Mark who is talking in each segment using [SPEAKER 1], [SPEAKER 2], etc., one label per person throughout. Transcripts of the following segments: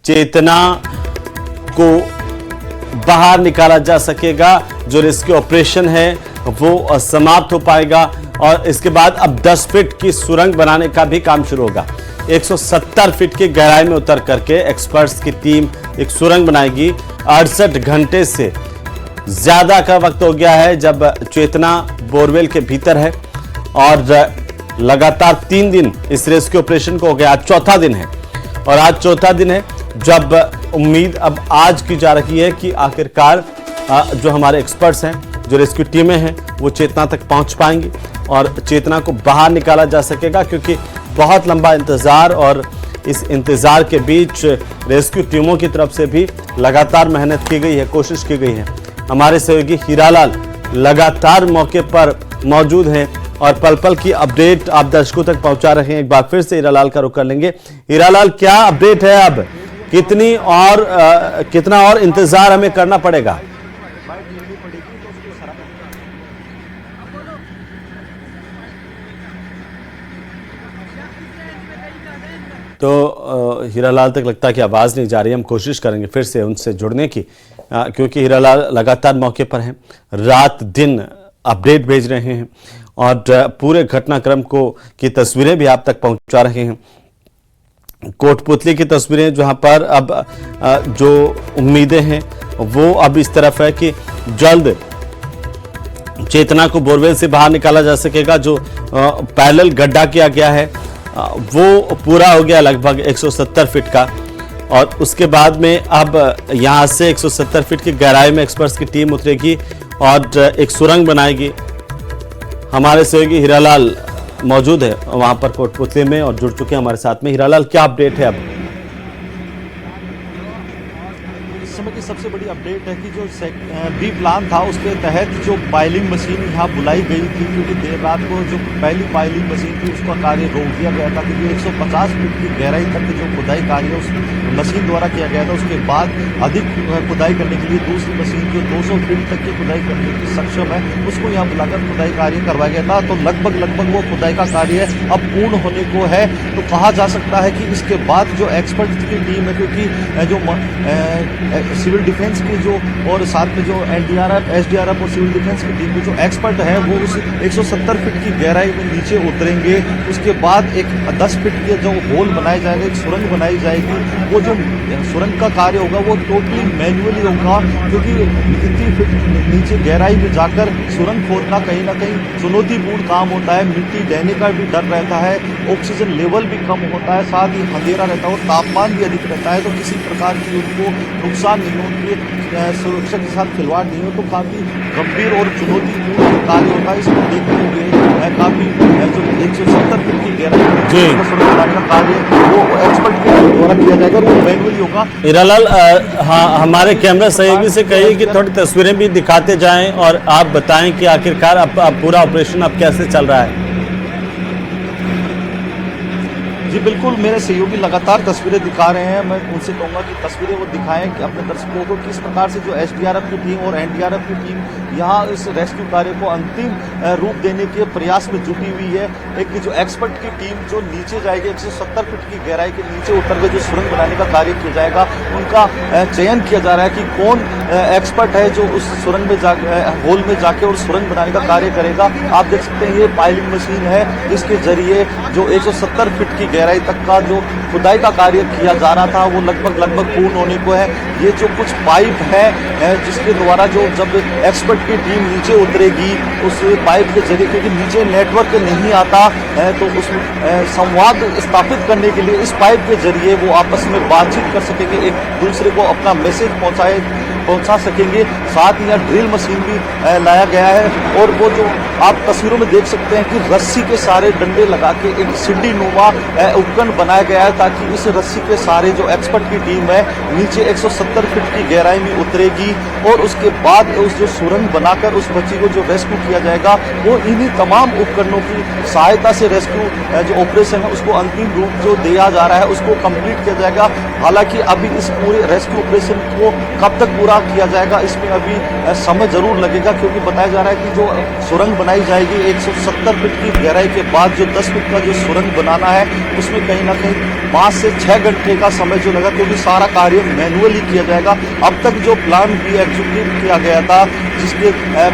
[SPEAKER 1] चेतना को बाहर निकाला जा सकेगा। जो रेस्क्यू ऑपरेशन है वो समाप्त हो पाएगा और इसके बाद अब 10 फीट की सुरंग बनाने का भी काम शुरू होगा। 170 फीट की गहराई में उतर करके एक्सपर्ट्स की टीम एक सुरंग बनाएगी। 68 घंटे से ज्यादा का वक्त हो गया है जब चेतना बोरवेल के भीतर है और लगातार 3 दिन इस रेस्क्यू ऑपरेशन को हो गया। आज चौथा दिन है और आज चौथा दिन है जब उम्मीद अब आज की जा रही है कि आखिरकार जो हमारे एक्सपर्ट्स हैं, जो रेस्क्यू टीमें हैं, वो चेतना तक पहुंच पाएंगी और चेतना को बाहर निकाला जा सकेगा, क्योंकि बहुत लंबा इंतजार और इस इंतजार के बीच रेस्क्यू टीमों की तरफ से भी लगातार मेहनत की गई है, कोशिश की गई है। हमारे सहयोगी हीरालाल लगातार मौके पर मौजूद हैं और पल पल की अपडेट आप दर्शकों तक पहुंचा रहे हैं। एक बार फिर से हीरालाल का रुख कर लेंगे। हीरालाल, क्या अपडेट है? अब कितना और इंतजार हमें करना पड़ेगा? तो हीरालाल तक लगता है कि आवाज़ नहीं जा रही। हम कोशिश करेंगे फिर से उनसे जुड़ने की, क्योंकि हीरालाल लगातार मौके पर हैं, रात दिन अपडेट भेज रहे हैं और पूरे घटनाक्रम की तस्वीरें भी आप तक पहुंचा रहे हैं। कोटपुतली की तस्वीरें जहां पर अब जो उम्मीदें हैं वो अब इस तरफ है कि जल्द चेतना को बोरवेल से बाहर निकाला जा सकेगा। जो पैरेलल गड्ढा किया गया है वो पूरा हो गया लगभग 170 फीट का और उसके बाद में अब यहां से 170 फीट की गहराई में एक्सपर्ट्स की टीम उतरेगी और एक सुरंग बनाएगी। हमारे सहयोगी हीरालाल मौजूद है वहां पर कोटपुतली में और जुड़ चुके हैं हमारे साथ में। हीरालाल, क्या अपडेट है अब?
[SPEAKER 2] इस समय की सबसे बड़ी अपडेट है कि जो बी प्लान था उसके तहत जो पाइलिंग मशीन यहाँ बुलाई गई थी, क्योंकि देर रात को जो पहली पाइलिंग मशीन थी उसका कार्य रोक दिया गया था, क्योंकि 150 फीट की गहराई तक जो खुदाई कार्य उस मशीन द्वारा किया गया था। उसके बाद अधिक खुदाई करने के लिए दूसरी मशीन जो 200 फीट तक की खुदाई करने की सक्षम है उसको यहाँ बुलाकर खुदाई कार्य करवाया गया था। तो लगभग वो खुदाई का कार्य अब पूर्ण होने को है। तो कहा जा सकता है कि इसके बाद जो एक्सपर्ट की टीम है, क्योंकि जो सिविल डिफेंस की जो और साथ में जो एनडीआरएफ, एसडीआरएफ और सिविल डिफेंस की टीम के जो एक्सपर्ट है वो उस 170 फीट की गहराई में नीचे उतरेंगे। उसके बाद एक 10 फीट के जो होल बनाए जाएंगे, एक सुरंग बनाई जाएगी। वो जो सुरंग का कार्य होगा वो टोटली मैन्युअली होगा, क्योंकि इतनी फीट नीचे गहराई में जाकर सुरंग खोदना कहीं ना कहीं चुनौतीपूर्ण काम होता है। मिट्टी रहने का भी डर रहता है, ऑक्सीजन लेवल भी कम होता है, साथ ही अंधेरा रहता है और तापमान भी अधिक रहता है। तो किसी प्रकार की उनको नुकसान नहीं हो, सुरक्षा के साथ खिलवाड़ नहीं हो, तो काफ़ी गंभीर और चुनौतीपूर्ण कार्य होता है। इसको देखते हुए काफ़ी जो 170 फीट की गहराई का कार्य वो एक्सपर्ट के द्वारा किया जाएगा और वो मैनुअली होगा।
[SPEAKER 1] हीरालाल, हाँ, हमारे कैमरा सहयोगी से कहिए कि थोड़ी तस्वीरें भी दिखाते जाएं और आप बताएं कि आखिरकार अब पूरा ऑपरेशन अब कैसे चल रहा है।
[SPEAKER 2] जी बिल्कुल, मेरे सहयोगी लगातार तस्वीरें दिखा रहे हैं। मैं उनसे कहूँगा कि तस्वीरें वो दिखाएं कि अपने दर्शकों को किस प्रकार से जो एसडीआरएफ की टीम और एनडीआरएफ की टीम यहाँ इस रेस्क्यू कार्य को अंतिम रूप देने के प्रयास में जुटी हुई है। एक जो एक्सपर्ट की टीम जो नीचे जाएगी, 170 फीट की गहराई के नीचे उतर के जो सुरंग बनाने का कार्य किया जाएगा, उनका चयन किया जा रहा है कि कौन एक्सपर्ट है जो उस सुरंग में होल में जाके और सुरंग बनाने का कार्य करेगा। आप देख सकते हैं ये पाइलिंग मशीन है, इसके जरिए जो 170 फीट की गहराई तक का जो खुदाई का कार्य किया जा रहा था वो लगभग पूर्ण होने को है। ये जो कुछ पाइप है जिसके द्वारा जो जब एक्सपर्ट की टीम नीचे उतरेगी उस पाइप के जरिए, क्योंकि नीचे नेटवर्क नहीं आता है, तो उस संवाद स्थापित करने के लिए इस पाइप के जरिए वो आपस में बातचीत कर सकेंगे, एक दूसरे को अपना मैसेज पहुंचा सकेंगे। साथ ही यहाँ ड्रिल मशीन भी लाया गया है और वो जो आप तस्वीरों में देख सकते हैं कि रस्सी के सारे डंडे लगा के एक सीढ़ी नुमा उपकरण बनाया गया है, ताकि इस रस्सी के सारे जो एक्सपर्ट की टीम है नीचे 170 फीट की गहराई में उतरेगी और उसके बाद उस जो सुरंग बनाकर उस बच्ची को जो रेस्क्यू किया जाएगा वो इन्हीं तमाम उपकरणों की सहायता से रेस्क्यू जो ऑपरेशन है उसको अंतिम रूप जो दिया जा रहा है उसको कंप्लीट किया जाएगा। हालांकि अभी इस पूरे रेस्क्यू ऑपरेशन को कब तक पूरा पूरा किया जाएगा इसमें अभी समय जरूर लगेगा, क्योंकि बताया जा रहा है कि जो सुरंग बनाई जाएगी 170 फीट की गहराई के बाद जो 10 फीट का जो सुरंग बनाना है उसमें कहीं ना कहीं 5 से 6 घंटे का समय जो लगा, क्योंकि सारा कार्य मैनुअली किया जाएगा। अब तक जो प्लान भी एग्जीक्यूट किया गया था, जिसके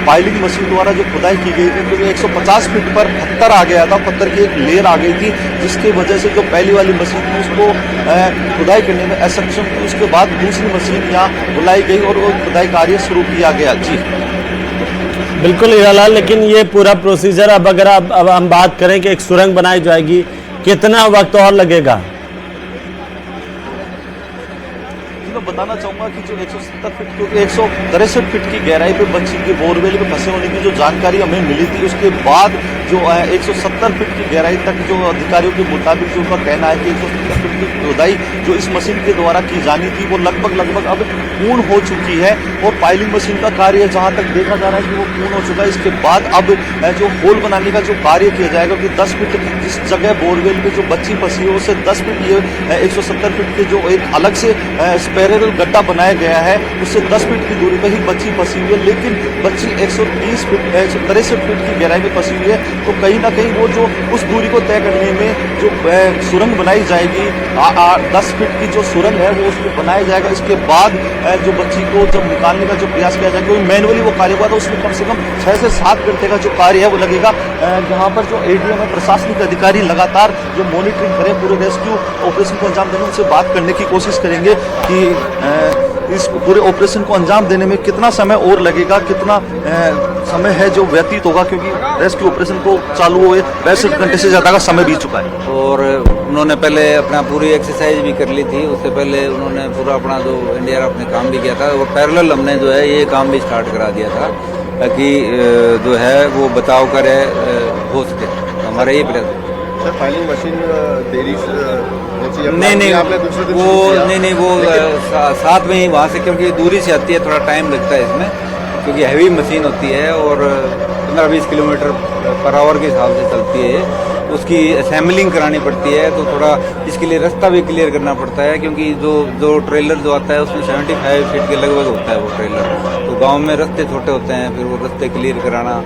[SPEAKER 2] पाइलिंग मशीन द्वारा जो खुदाई की गई थी, क्योंकि 150 फीट पर पत्थर आ गया था, पत्थर की एक लेयर आ गई थी, जिसकी वजह से जो पहली वाली मशीन थी उसको खुदाई करने में असक्षम थी। उसके बाद दूसरी मशीन यहाँ बुलाई गई और वो खुदाई कार्य शुरू किया गया। जी
[SPEAKER 1] बिल्कुल हीरालाल, लेकिन ये पूरा प्रोसीजर अब अगर अब हम बात करें कि एक सुरंग बनाई जाएगी, कितना वक्त और लगेगा?
[SPEAKER 2] मैं बताना चाहूंगा कि जो 170 फीट क्योंकि 163 फीट की गहराई पे बच्ची के बोरवेल में फंसे होने की जो जानकारी हमें मिली थी, उसके बाद जो 170 फीट की गहराई तक जो अधिकारियों के मुताबिक जो उनका कहना है कि 170 फीट की खुदाई जो इस मशीन के द्वारा की जानी थी वो लगभग अब पूर्ण हो चुकी है, और पाइलिंग मशीन का कार्य जहां तक देखा जा रहा है कि वो पूर्ण हो चुका है। इसके बाद अब जो होल बनाने का जो कार्य किया जाएगा कि 10 फीट जिस जगह बोरवेल में जो बच्ची फंसी है उससे 10 फीट ये 170 फीट के जो एक अलग से पैरेलल गड्ढा बनाया गया है उससे 10 फीट की दूरी पर ही बच्ची फंसी हुई है, लेकिन बच्ची 130 फीट 163 फीट की गहराई में फंसी हुई है। तो कहीं ना कहीं वो जो उस दूरी को तय करने में जो सुरंग बनाई जाएगी 10 फीट की जो सुरंग है वो उसमें बनाया जाएगा। इसके बाद जो बच्ची को जब निकालने का जो प्रयास किया जाएगा, क्योंकि मैनुअली वो कार्य हुआ था, उसमें कम से कम 6 से 7 घंटे का जो कार्य है वो लगेगा। जहाँ पर जो एडीएम है, प्रशासनिक अधिकारी लगातार जो मॉनिटरिंग करें पूरे रेस्क्यू ऑपरेशन को अंजाम देने, उनसे बात करने की कोशिश करेंगे कि इस पूरे ऑपरेशन को अंजाम देने में कितना समय और लगेगा, कितना समय है जो व्यतीत होगा, क्योंकि रेस्क्यू ऑपरेशन को चालू हुए 62 घंटे से ज़्यादा का समय बीत चुका है।
[SPEAKER 3] और उन्होंने पहले अपना पूरी एक्सरसाइज भी कर ली थी, उससे पहले उन्होंने पूरा अपना जो एनडीआरएफ ने काम भी किया था, और पैरेलल हमने जो है ये काम भी स्टार्ट करा दिया था ताकि जो है वो बचाव करे हो सके। हमारा ये प्रयास।
[SPEAKER 4] सर फाइलिंग मशीन देरी पहुंची है?
[SPEAKER 3] नहीं वो साथ में ही वहाँ से, क्योंकि दूरी से आती है, थोड़ा टाइम लगता है इसमें, क्योंकि हैवी मशीन होती है और 15-20 किलोमीटर पर आवर के हिसाब से चलती है। उसकी असेंबलिंग करानी पड़ती है, तो थोड़ा इसके लिए रास्ता भी क्लियर करना पड़ता है, क्योंकि जो ट्रेलर जो आता है उसमें 75 फीट के लगभग होता है वो ट्रेलर। तो गांव में रास्ते छोटे होते हैं, फिर वो रास्ते क्लियर कराना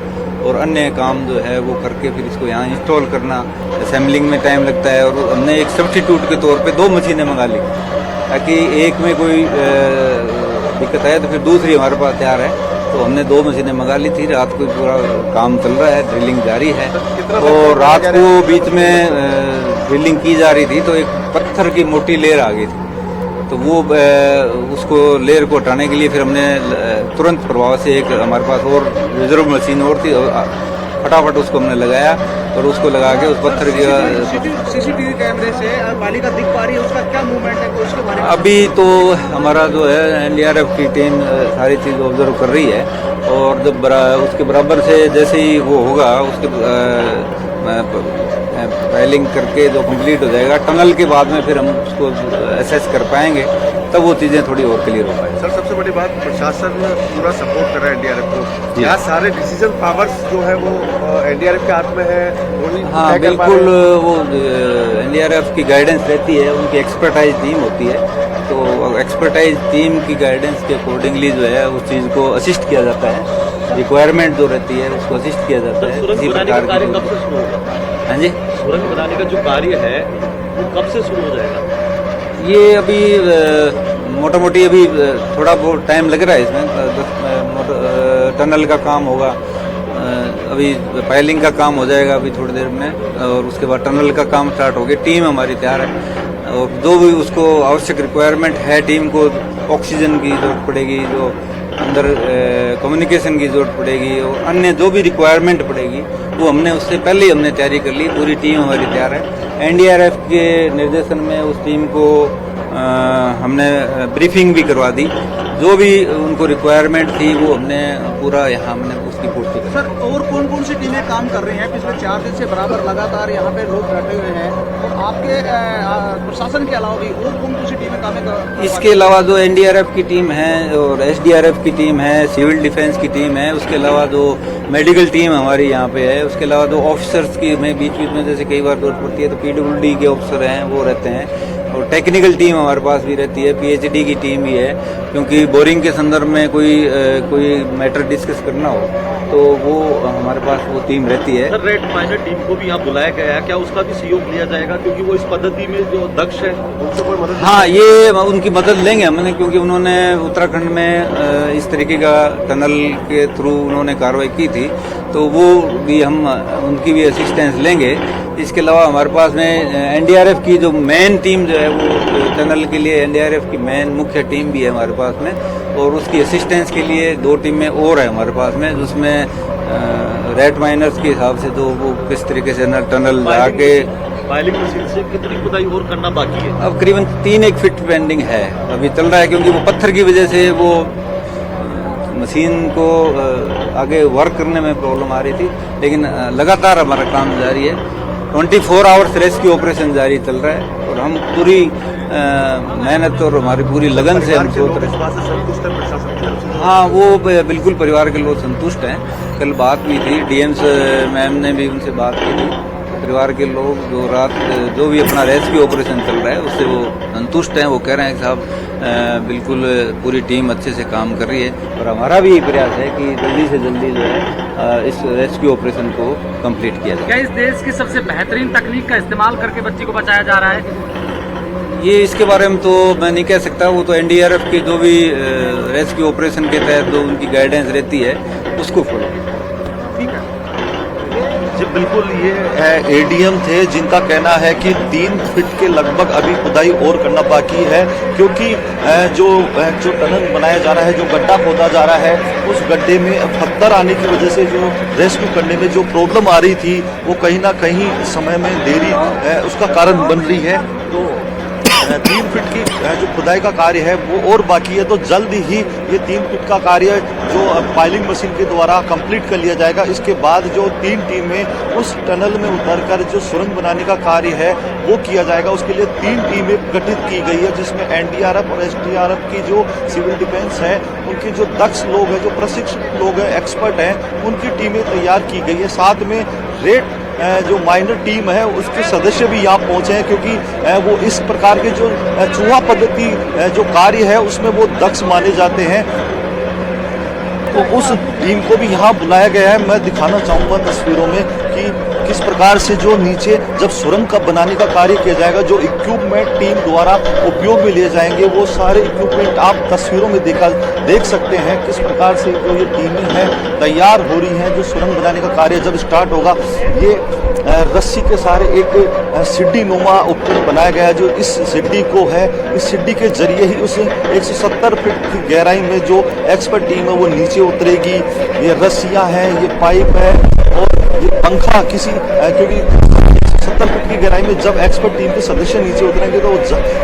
[SPEAKER 3] और अन्य काम जो है वो करके फिर इसको यहाँ इंस्टॉल करना, असेंबलिंग में टाइम लगता है। और हमने एक सब्स्टिट्यूट के तौर पे 2 मशीनें मंगा ली, ताकि एक में कोई दिक्कत आए तो फिर दूसरी हमारे पास तैयार है। तो हमने 2 मशीनें मंगा ली थी। रात को पूरा काम चल रहा है, ड्रिलिंग जारी है, और रात को बीच में ड्रिलिंग की जा रही थी तो एक पत्थर की मोटी लेयर आ गई थी, तो वो उसको लेयर को हटाने के लिए फिर हमने तुरंत प्रभाव से एक हमारे पास और रिजर्व मशीन और थी, फटाफट उसको हमने लगाया और उसको लगा के उस पत्थर की
[SPEAKER 5] सीसीटीवी कैमरे से बालिका दिख पा रही है, उसका क्या मूवमेंट है उसके बारे में?
[SPEAKER 3] अभी तो हमारा जो है एनडीआरएफ की टीम सारी चीज़ ऑब्जर्व कर रही है, और जब उसके बराबर से जैसे ही वो होगा उसके फाइलिंग करके जो कंप्लीट हो जाएगा, टनल के बाद में फिर हम उसको असेस कर पाएंगे, तब वो चीज़ें थोड़ी और क्लियर हो पाएंगी।
[SPEAKER 4] सर सबसे बड़ी बात, प्रशासन पूरा सपोर्ट कर रहा है एनडीआरएफ को। यहाँ सारे डिसीजन पावर्स जो है वो एनडीआरएफ के हाथ में है।
[SPEAKER 3] हाँ बिल्कुल, वो एनडीआरएफ की गाइडेंस रहती है, उनकी एक्सपर्टाइज टीम होती है, तो एक्सपर्टाइज टीम की गाइडेंस के अकॉर्डिंगली जो है उस चीज़ को असिस्ट किया जाता है, रिक्वायरमेंट जो रहती है उसको असिस्ट किया जाता है। इसी प्रकार की। हाँ जी,
[SPEAKER 2] सुरंग बनाने का जो कार्य है वो कब से शुरू हो जाएगा?
[SPEAKER 3] ये अभी मोटा मोटी अभी थोड़ा बहुत टाइम लग रहा है इसमें। टनल का काम होगा, अभी फाइलिंग का काम हो जाएगा अभी थोड़ी देर में, और उसके बाद टनल का काम स्टार्ट हो गया। टीम हमारी तैयार है, और जो भी उसको आवश्यक रिक्वायरमेंट है, टीम को ऑक्सीजन की जरूरत पड़ेगी, जो अंदर कम्युनिकेशन की जरूरत पड़ेगी, और अन्य जो भी रिक्वायरमेंट पड़ेगी वो हमने उससे पहले ही हमने तैयारी कर ली। पूरी टीम हमारी तैयार है। एनडीआरएफ के निर्देशन में उस टीम को हमने ब्रीफिंग भी करवा दी, जो भी उनको रिक्वायरमेंट थी वो हमने पूरा यहाँ हमने उसकी पूर्ति की।
[SPEAKER 5] सर और कौन कौन सी टीमें काम कर रही हैं? पिछले 4 दिन से बराबर लगातार यहाँ पे लोग बैठे हुए हैं, और आपके प्रशासन के अलावा भी और कौन कौन सी टीमें काम कर?
[SPEAKER 3] इसके अलावा जो एनडीआरएफ की टीम है और एसडीआरएफ की टीम है, सिविल डिफेंस की टीम है, उसके अलावा जो मेडिकल टीम हमारी यहाँ पे है, उसके अलावा जो ऑफिसर्स की में बीच बीच में जैसे कई बार जरूरत पड़ती है तो पीडब्ल्यूडी के ऑफिसर हैं वो रहते हैं, और टेक्निकल टीम हमारे पास भी रहती है, पीएचडी की टीम भी है, क्योंकि बोरिंग के संदर्भ में कोई मैटर डिस्कस करना हो तो वो हमारे पास वो टीम रहती है।
[SPEAKER 2] सर, रेड माइनर टीम को भी यहाँ बुलाया गया है, क्या उसका भी सहयोग लिया जाएगा, क्योंकि वो इस पद्धति में जो दक्ष है उनसे कोई मदद?
[SPEAKER 3] हाँ, ये उनकी मदद लेंगे हमने, क्योंकि उन्होंने उत्तराखंड में इस तरीके का टनल के थ्रू उन्होंने कार्रवाई की थी, तो वो भी हम उनकी भी असिस्टेंस लेंगे। इसके अलावा हमारे पास में एनडीआरएफ की जो मेन टीम जो है वो टनल के लिए एनडीआरएफ की मेन मुख्य टीम भी है हमारे पास में, और उसकी असिस्टेंस के लिए 2 टीमें और है हमारे पास में, जिसमें रेड माइनर्स के हिसाब से तो वो किस तरीके से टनल जाके
[SPEAKER 2] पायलिंग मशीन से कितनी खुदाई और करना बाकी है?
[SPEAKER 3] अब करीबन 3-1 फीट पेंडिंग है, अभी चल रहा है, क्योंकि वो पत्थर की वजह से वो मशीन को आगे वर्क करने में प्रॉब्लम आ रही थी, लेकिन लगातार हमारा काम जारी है। 24 आवर्स रेस्क्यू ऑपरेशन जारी चल रहा है, और हम पूरी मेहनत और हमारी पूरी लगन से हम सोच रहे हैं। हाँ, वो बिल्कुल परिवार के लोग संतुष्ट हैं। कल बात भी थी, डीएम मैम ने भी उनसे बात की थी। परिवार के लोग जो रात जो भी अपना रेस्क्यू ऑपरेशन चल रहा है उससे वो संतुष्ट हैं। वो कह रहे हैं कि साहब बिल्कुल पूरी टीम अच्छे से काम कर रही है, और हमारा भी प्रयास है कि जल्दी से जल्दी जो है इस रेस्क्यू ऑपरेशन को कंप्लीट किया जाए।
[SPEAKER 6] क्या इस देश की सबसे बेहतरीन तकनीक का इस्तेमाल करके बच्ची को बचाया जा रहा है?
[SPEAKER 3] ये इसके बारे में तो मैं नहीं कह सकता, वो तो एनडीआरएफ की जो भी रेस्क्यू ऑपरेशन के तहत जो उनकी गाइडेंस रहती है उसको फॉलो।
[SPEAKER 6] ठीक है
[SPEAKER 2] जी, बिल्कुल। ये एडीएम थे जिनका कहना है कि 3 फीट के लगभग अभी खुदाई और करना बाकी है, क्योंकि जो टनल बनाया जा रहा है, जो गड्ढा खोदा जा रहा है, उस गड्ढे में पत्थर आने की वजह से जो रेस्क्यू करने में जो प्रॉब्लम आ रही थी वो कहीं ना कहीं समय में देरी उसका कारण बन रही है। तो 3 फीट की जो खुदाई का कार्य है वो और बाकी है, तो जल्द ही ये 3 फीट का कार्य जो पाइलिंग मशीन के द्वारा कंप्लीट कर लिया जाएगा। इसके बाद जो 3 टीमें उस टनल में उतरकर जो सुरंग बनाने का कार्य है वो किया जाएगा। उसके लिए 3 टीमें गठित की गई है, जिसमें एनडीआरएफ और एसडीआरएफ की जो सिविल डिफेंस है, उनके जो दक्ष लोग हैं, जो प्रशिक्षित लोग हैं, एक्सपर्ट हैं, उनकी टीमें तैयार की गई है। साथ में रेड जो माइनर टीम है उसके सदस्य भी यहाँ पहुंचे हैं, क्योंकि वो इस प्रकार के जो चूहा पद्धति जो कार्य है उसमें वो दक्ष माने जाते हैं। तो उस टीम को भी यहाँ बुलाया गया है। मैं दिखाना चाहूँगा तस्वीरों में कि किस प्रकार से जो नीचे जब सुरंग का बनाने का कार्य किया जाएगा, जो इक्विपमेंट टीम द्वारा उपयोग में लिए जाएंगे, वो सारे इक्विपमेंट आप तस्वीरों में देख सकते हैं किस प्रकार से जो ये टीमें हैं तैयार हो रही हैं। जो सुरंग बनाने का कार्य जब स्टार्ट होगा, ये रस्सी के सारे एक सिड्डी नुमा उपकरण बनाया गया है, जो इस सिड्डी को है, इस सिड्डी के जरिए ही उस 170 फीट की गहराई में जो एक्सपर्ट टीम है वो नीचे उतरेगी। ये रस्सियां हैं, ये पाइप है और ये पंखा क्योंकि 70 फीट की गहराई में जब एक्सपर्ट टीम के सदस्य नीचे उतरेंगे तो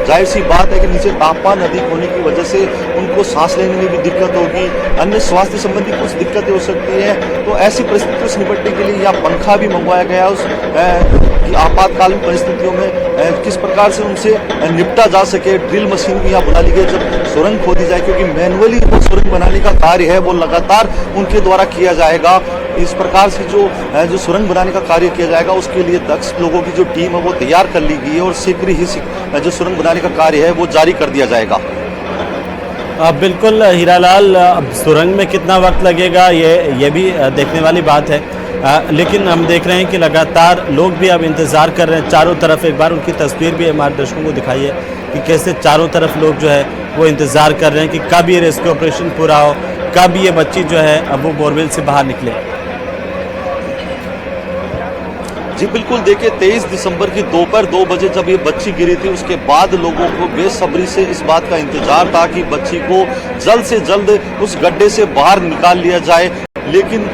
[SPEAKER 2] जाहिर सी बात है कि नीचे तापमान अधिक होने की वजह से उनको सांस लेने में भी दिक्कत होगी, अन्य स्वास्थ्य संबंधी कुछ दिक्कतें हो सकती हैं। तो ऐसी परिस्थितियों से निपटने के लिए यहाँ पंखा भी मंगवाया गया है, उस आपातकालीन परिस्थितियों में किस प्रकार से उनसे निपटा जा सके। ड्रिल मशीन भी यहाँ बुला ली गई जब सुरंग खोदी जाए, क्योंकि मैनुअली वो सुरंग बनाने का कार्य है वो लगातार उनके द्वारा किया जाएगा। इस प्रकार से जो सुरंग बनाने का कार्य किया जाएगा उसके लिए दक्ष लोगों की जो टीम है वो तैयार कर ली गई है, और शीघ्र ही जो सुरंग बनाने का कार्य है वो जारी कर दिया जाएगा।
[SPEAKER 1] बिल्कुल हीरालाल, अब सुरंग में कितना वक्त लगेगा ये भी देखने वाली बात है, लेकिन हम देख रहे हैं कि लगातार लोग भी अब इंतज़ार कर रहे हैं चारों तरफ। एक बार उनकी तस्वीर भी हमारे दर्शकों को दिखाई है कि कैसे चारों तरफ लोग जो है वो इंतज़ार कर रहे हैं कि कब ये रेस्क्यू ऑपरेशन पूरा हो, कब ये बच्ची जो है अब वो बोरवेल से बाहर निकले।
[SPEAKER 2] जी बिल्कुल, देखिए 23 दिसंबर की दोपहर 2 बजे जब ये बच्ची गिरी थी, उसके बाद लोगों को बेसब्री से इस बात का इंतजार था कि बच्ची को जल्द से जल्द उस गड्ढे से बाहर निकाल लिया जाए। लेकिन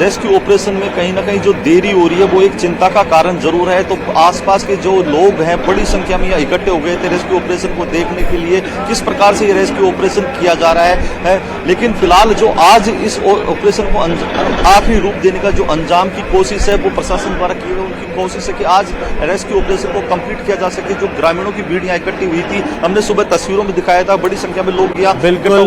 [SPEAKER 2] रेस्क्यू ऑपरेशन में कहीं ना कहीं जो देरी हो रही है वो एक चिंता का कारण जरूर है। तो आसपास के जो लोग हैं बड़ी संख्या में यहाँ इकट्ठे हो गए थे रेस्क्यू ऑपरेशन को देखने के लिए, किस प्रकार से ये रेस्क्यू ऑपरेशन किया जा रहा है। लेकिन फिलहाल जो आज इस ऑपरेशन को आखिरी रूप देने का जो अंजाम की कोशिश है वो प्रशासन द्वारा की गई, उनकी कोशिश है कि आज रेस्क्यू ऑपरेशन को कंप्लीट किया जा सके। जो ग्रामीणों की भीड़ यहाँ इकट्ठी हुई थी, हमने सुबह तस्वीरों में दिखाया था, बड़ी संख्या में लोग यहाँ
[SPEAKER 1] बिल्कुल